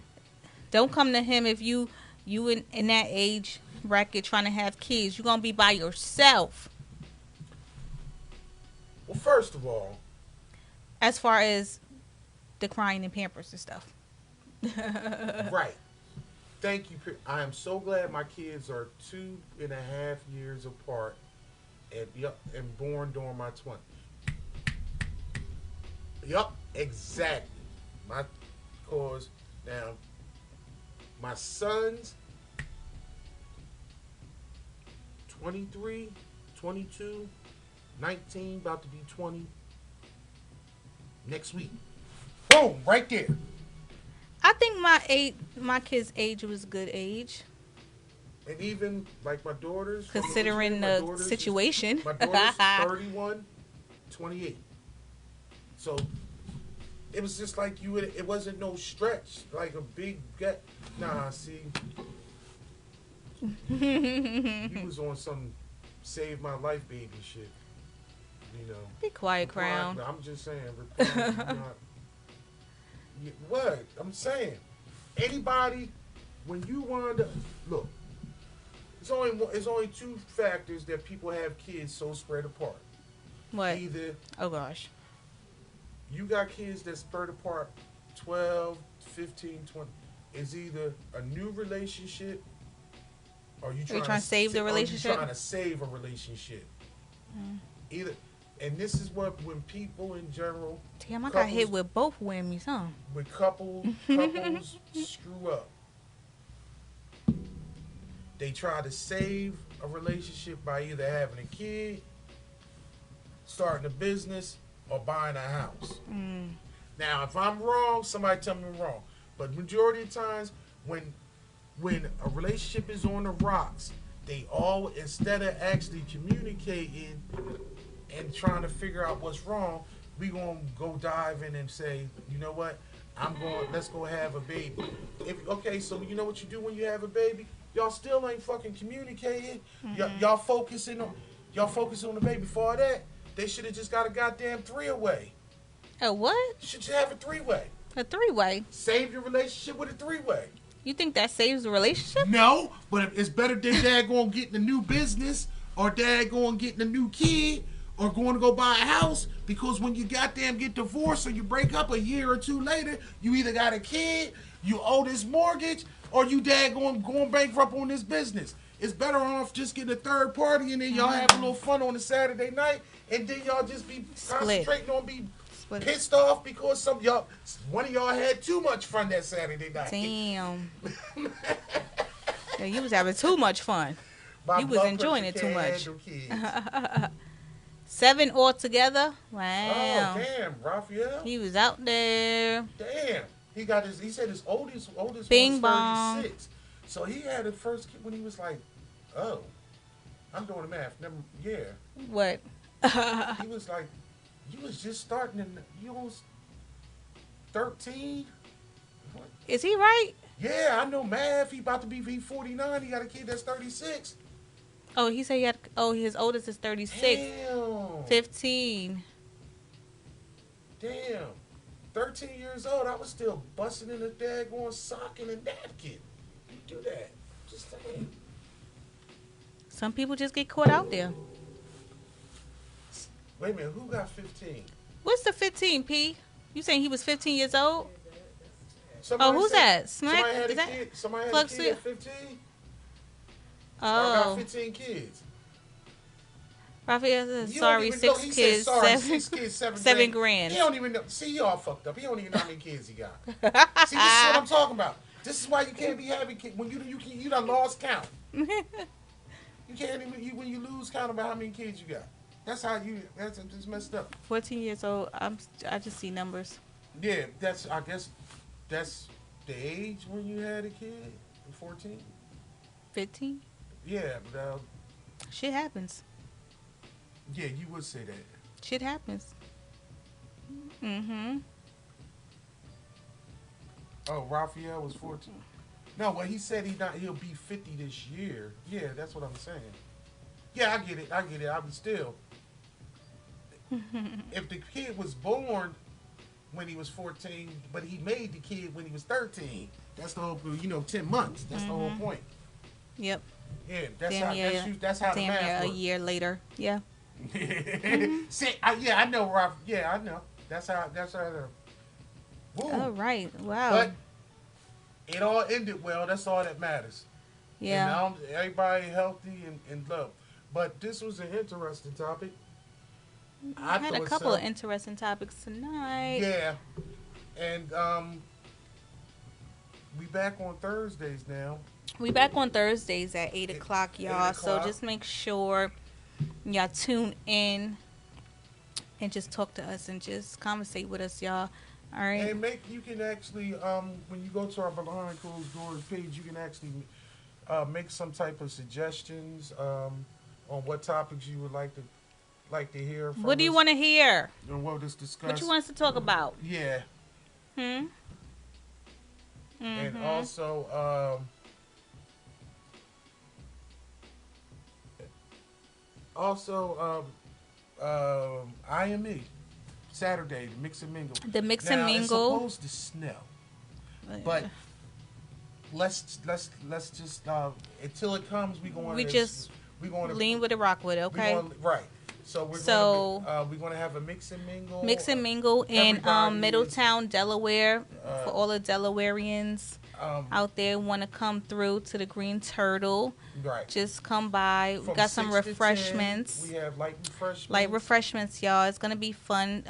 Don't come to him if you in that age bracket trying to have kids. You're gonna be by yourself. Well, first of all, As far as the crying and Pampers and stuff. right. Thank you. I am so glad my kids are 2.5 years apart, and yep, and born during my 20s. Yup, exactly. My cause now, my son's 23, 22, 19, about to be 20 next week. Boom, right there. I think my kid's age was a good age, And even like my daughters, considering my the daughters situation. my daughter's 31, 28. So it was just like it wasn't no stretch, like a big get. Nah, see, you was on some save my life baby shit, you know. Be quiet, Crown. I'm just saying, reply, not, what? I'm saying, anybody, when you want to, look, it's only two factors that people have kids so spread apart. What? Either Oh gosh. you got kids that spread apart 12, 15, 20. It's either a new relationship or you trying to save the relationship? Or you trying to save a relationship. Either, and this is what when people in general Damn, I got hit with both whammies, huh? with couples screw up. They try to save a relationship by either having a kid, starting a business, or buying a house. Now, if I'm wrong, somebody tell me I'm wrong. But majority of times, when a relationship is on the rocks, they all, instead of actually communicating and trying to figure out what's wrong, we gonna go dive in and say, you know what? Let's go have a baby. Okay, so you know what you do when you have a baby? Y'all still ain't fucking communicating. Y'all focusing on the baby. For that, they should have just got a goddamn 3-way. A what? Should you have a 3-way? A 3-way? Save your relationship with a 3-way. You think that saves the relationship? No, but it's better than dad going to get in a new business or dad going to get a new kid or going to go buy a house, because when you goddamn get divorced or you break up a year or two later, you either got a kid, you owe this mortgage, or you dad going bankrupt on this business. It's better off just getting a third party and then y'all have a little fun on a Saturday night, and then y'all just be concentrating on pissed off because one of y'all had too much fun that Saturday night. Damn. Yeah, you was having too much fun. You was enjoying it too much. 7 altogether. Wow. Oh damn, Raphael. He was out there. Damn. He said his oldest Bing was bong. 36. So he had the first kid when he was like, oh, I'm doing the math. Yeah. What? He was like, you was just starting you was 13? What? Is he right? Yeah, I know math. He about to be 49. He got a kid that's 36. Oh, he said he had. Oh, his oldest is 36. Damn. 15. Damn. 13 years old. I was still busting in the daggone sock and a napkin. You do that. Just saying. Some people just get caught out there. Wait a minute. Who got 15? What's the 15, P? You saying he was 15 years old? Somebody Who's said- that? Smack? Somebody had Is a that kid. Somebody had a Flux kid at 15. I Oh, got 15 kids. Raphael says, You sorry, don't even know. 6 He said, kids, sorry, 7. 6 kids, 7 7 grand. grand. He don't even know. See, you all fucked up. He don't even know how many kids he got. See, this is what I'm talking about. This is why you can't be having kids. When you done lost count. You can't even, when you lose count about how many kids you got. That's just messed up. 14 years old. I just see numbers. Yeah, I guess that's the age when you had a kid, 14. 15? Yeah, but Shit happens. yeah, you would say that. Shit happens. Mm-hmm. Oh, Raphael was 14. No, well, he said he'll be 50 this year. Yeah, that's what I'm saying. Yeah, I get it. I would still. If the kid was born when he was 14, but he made the kid when he was 13, that's the whole, 10 months. That's the whole point. Yep. Yeah, that's Damn how near the math a works. year later. Yeah. See, yeah, I know. Yeah, I know. That's how. Woo. All right. Wow. But it all ended well. That's all that matters. Yeah. And now everybody healthy and love. But this was an interesting topic. I had a couple of interesting topics tonight. Yeah. And we back on Thursdays now. We back on Thursdays at 8 o'clock, y'all. 8 So o'clock. just make sure y'all tune in and just talk to us and just conversate with us, y'all. All right. And you can actually when you go to our Behind Closed Doors page, you can actually make some type of suggestions on what topics you would like to hear. From What do you us want to hear? and we'll just discuss. What you want us to talk about? Yeah. Hmm. And Mhm. also IME Saturday, the Mix and Mingle. The Mix Now, and Mingle. It's supposed to snow, but let's just until it comes, we going to lean with the rock with it, okay? Right. So we're going to have a Mix and Mingle. Mix and Mingle in Everybody Middletown, Delaware, for all the Delawareans out there want to come through to the Green Turtle. Right. Just come by. We From got some 6 to 10, refreshments. we have light refreshments. Light refreshments, y'all. It's gonna be fun.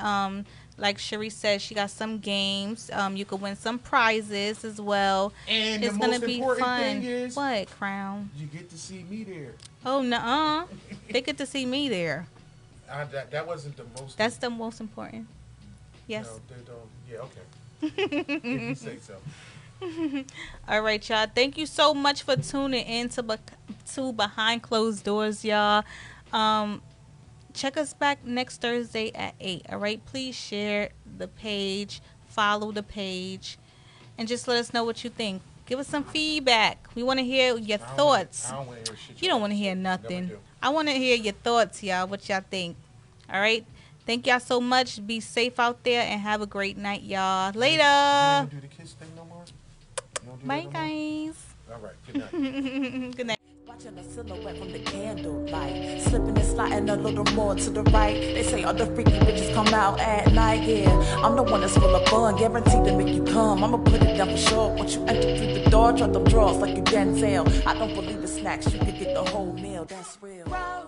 Like Cherie said, she got some games. You could win some prizes as well. And it's the gonna most be important fun. thing is, What, Crown? you get to see me there. Oh no, they get to see me there. That wasn't the most. That's the most important. Yes. No, they don't. Yeah, okay. If you say so. All right, y'all. Thank you so much for tuning in to Behind Closed Doors, y'all. Check us back next Thursday at 8. All right. Please share the page, follow the page, and just let us know what you think. Give us some feedback. We want to hear your thoughts. I don't want to hear shit. You don't want to hear nothing. Never do. I want to hear your thoughts, y'all. What y'all think? All right. Thank y'all so much. Be safe out there and have a great night, y'all. Later. You don't do the kiss thing no more? You don't do Bye, that no more? guys. All right. Good night. Good night. Watching the silhouette from the candlelight, slipping and sliding a little more to the right. They say all the freaky bitches come out at night. Yeah, I'm the one that's full of fun, guaranteed to make you come. I'ma put it down for sure. Once you enter through the door, drop them drawers like you Denzel. I don't believe in snacks, you could get the whole meal. That's real. Rose.